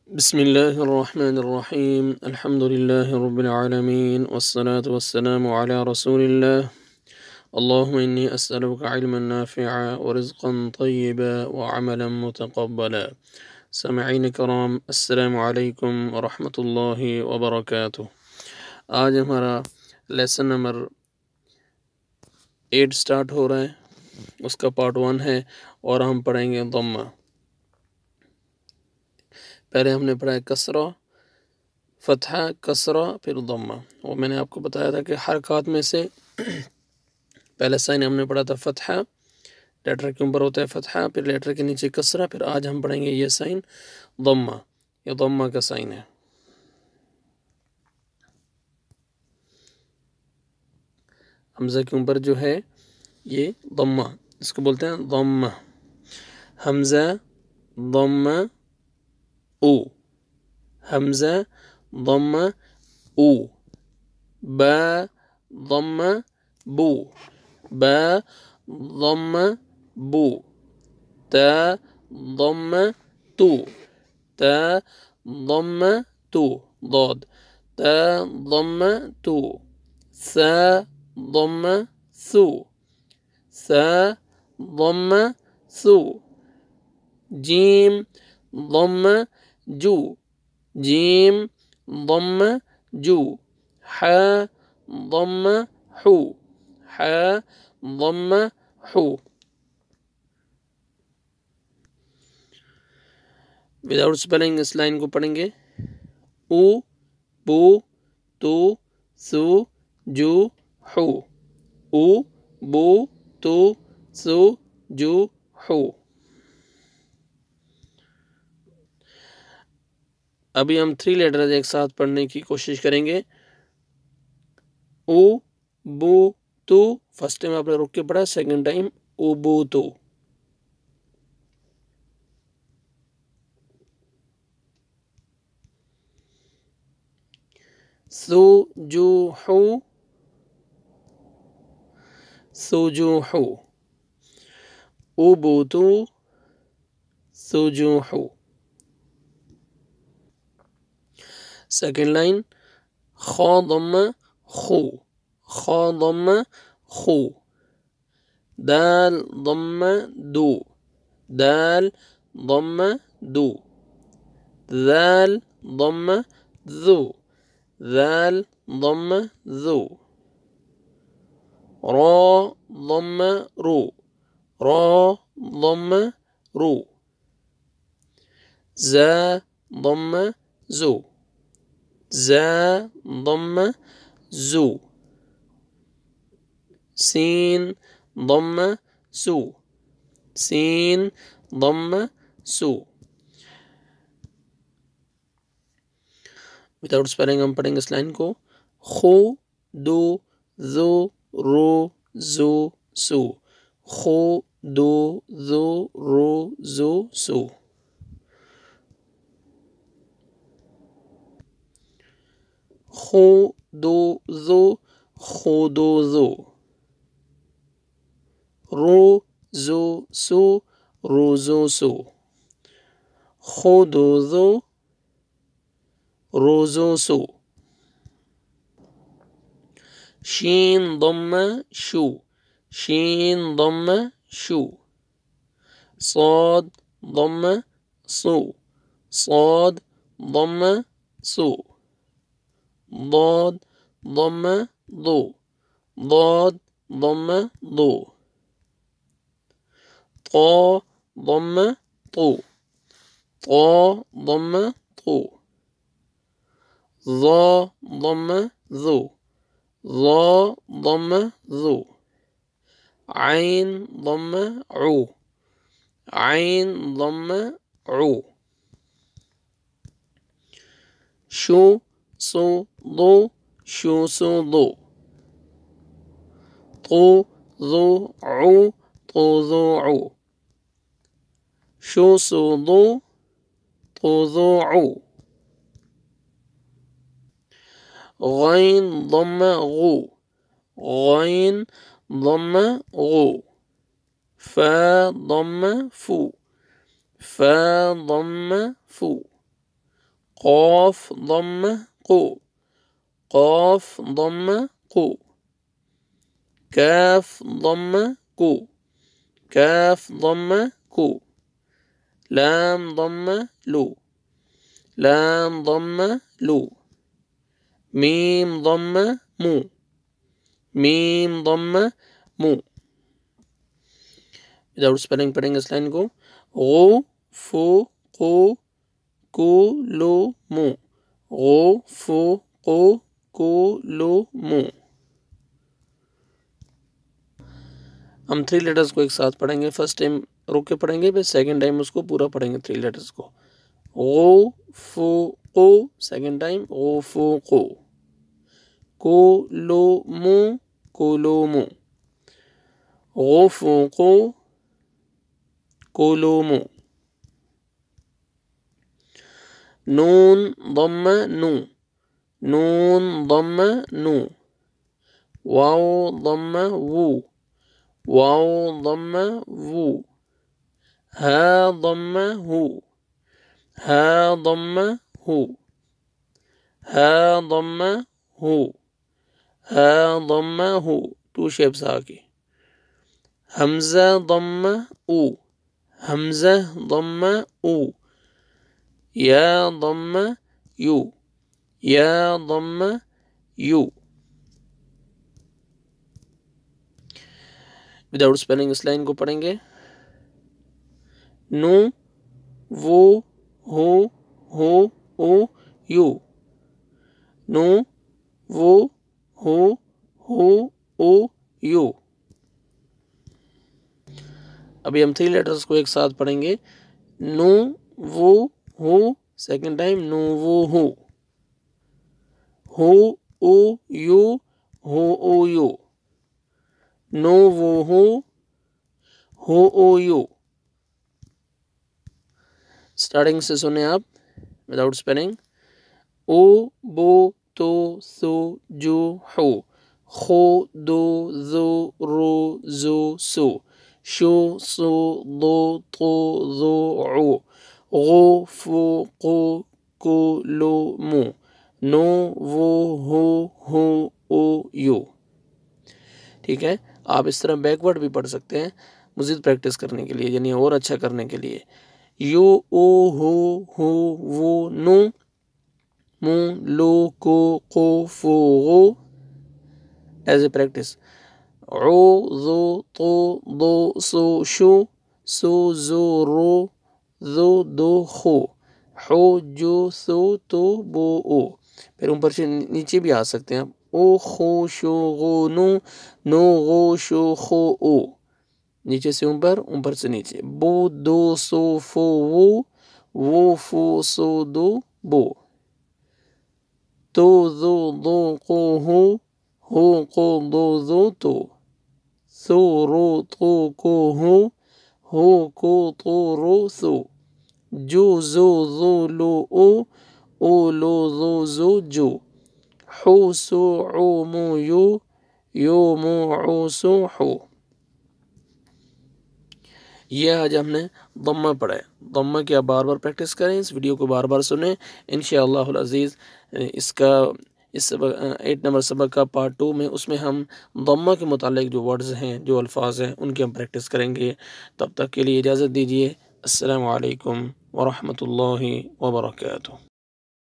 بسم الله الرحمن الرحيم الحمد لله رب العالمين والصلاة والسلام على رسول الله اللهم إني أسألك علما نافعا ورزقا طيبا وعملا متقبلا سامعین کرام السلام علیکم ورحمۃ اللہ وبرکاتہ۔ آج ہمارا لیسن نمبر 8 سٹارٹ ہو رہا ہے، اس کا پارٹ 1 ہے اور ہم پڑھیں گے ضمہ۔ پہلے ہم نے پڑھا ہے کسرہ، فتحہ، کسرہ، پھر ضمہ، اور میں نے آپ کو بتایا تھا کہ حرکات میں سے پہلا سائن ہم نے پڑھا تھا فتحہ، لیٹر کے اوپر ہوتا ہے فتحہ، پھر لیٹر کے نیچے کسرہ، پھر آج ہم پڑھیں گے یہ سائن ضمہ، یہ ضمہ کا سائن ہے۔ حمزہ کے اوپر جو ہے یہ ضمہ، اس کو بولتے ہیں ضمہ، حمزہ ضمہ او، حمزہ ضمہ او، با ضمہ بو، با ضمہ بو، تا ضمہ تو، تا ضمہ تو، ضاد، تا ضمہ تو، ثا ضمہ ثو، ثا ضمہ ثو، جیم ضمہ جو، جیم ضمہ جو، ح ضمہ حو، ح ضمہ حو۔ وداؤٹ سپیلنگ اس لائن کو پڑھیں گے، او بو تو سو جو حو، او بو تو سو جو حو۔ ابھی ہم 3 لیٹرز ایک ساتھ پڑھنے کی کوشش کریں گے۔ او بو تو، فرسٹ ٹائم آپ نے رک کے پڑھا، سیکنڈ ٹائم او بو تو۔ سو جو حو، سو جو حو، او بو تو سو جو حو۔ سیکنڈ لائن خا ضمہ خو، خا ضمہ خو، دال ضمہ دو، دال ضمہ دو، ذال ضمہ ذو، ذال ضمہ ذو، را ضمہ رو، را ضمہ رو، زا ضمہ زو، زا ضمہ زو، سین ضمہ سو، سین ضمہ سو۔ وداؤٹ سپیلنگ ہم پڑھیں گے اس لائن کو، خو دو زو رو زو سو، خو دو زو رو زو سو، خو دو زو خو دو زو، رو زو سو رو زو سو، خو دو زو رو زو سو۔ شین ضمہ شو، شین ضمہ شو، صاد ضمہ صو، صاد ضمہ صو، ضاد ضمہ ضو، ضاد ضمہ ضو، طا ضمہ طو، طا ضمہ طو، ظا ضمہ ذو، ظا ضمہ ذو، عین ضمہ عو، عین ضمہ عو، شو سو ضو، شو سو ضو، طو ذو عو، طو ذو عو، شو سو ضو، طو ذو عو، غین ضمہ غو، غین ضمہ غو، فا ضمہ فو، فا ضمہ فو، قاف ضم قو، قاف ضم قو، کاف ضم کو، کاف ضم کو، لام ضم لو، لام ضم لو، میم ضم مو، میم ضم مو. وداؤٹ اسپیلنگ پڑھیں گے اس لائن کو. غو فو قو کو لو مو، غو فو قو کو لو مو. ہم 3 لیٹرز کو ایک ساتھ پڑھیں گے. فرسٹ ٹائم رک کے پڑھیں گے، پھر سیکنڈ ٹائم اس کو پورا پڑھیں گے 3 لیٹرز کو. غو فو قو، سیکنڈ ٹائم غو فو قو، کو لو مو، کو لو مو، غو فو قو، کو لو مو. نون ضم نو، نون ضم نو، واو ضم وو، واو ضم وو، ہا ضم ہو، ہا ضم ہو، ہا ضم ہو، ہا ضم ہو. 2 شیپس آگے. حمزہ ضم او، حمزہ ضم او، یا ضم یو، یا ضم یو. وداؤٹ اسپیلنگ اس لائن کو پڑھیں گے. نو وہ ہو او یو، نو وہ ہو او یو. ابھی ہم 3 لیٹرز کو ایک ساتھ پڑھیں گے. نو وہ ہو، سیکنڈ ٹائم نو وہ ہو او یو، ہو او یو، نو وہ ہو او یو. اسٹارٹنگ سے سنیں آپ وداؤٹ اسپیلنگ. او بو تو سو جو ہو، خو دو زو رو زو سو، شو سو دو تو زو عو، غو فو قو کو لو مو، نو وہ ہو او یو. ٹھیک ہے. آپ اس طرح بیکورڈ بھی پڑھ سکتے ہیں مزید پریکٹس کرنے کے لیے، یعنی اور اچھا کرنے کے لیے. یو او ہو وہ نو، مو لو کو قو فو غو. As a practice. عو زو تو دو سو شو، سو زو رو زو دو خو، حو جو سو تو بو او. پھر اوپر سے نیچے بھی آ سکتے ہیں آپ. او خو شو غو نو، نو غو شو خو او. نیچے سے اوپر، اوپر سے نیچے. بو دو سو فو وہ فو سو دو بو. تو زو دو قو ہو قو دو زو تو. سو رو تو کو ہو کو تو رو سو. جو زو زو لو او لو زو زو جو. حو سو عو مو یو مو عو سو حو. یہ آج ہم نے ضمہ پڑھا ہے. ضمہ کی آپ بار بار پریکٹس کریں، اس ویڈیو کو بار بار سنیں. انشاءاللہ العزیز اس 8 نمبر سبق کا پارٹ 2 میں اس میں ہم ضمہ کے متعلق جو ورڈز ہیں، جو الفاظ ہیں، ان کی ہم پریکٹس کریں گے. تب تک کے لیے اجازت دیجیے. السلام علیکم ورحمۃ اللہ وبرکاتہ.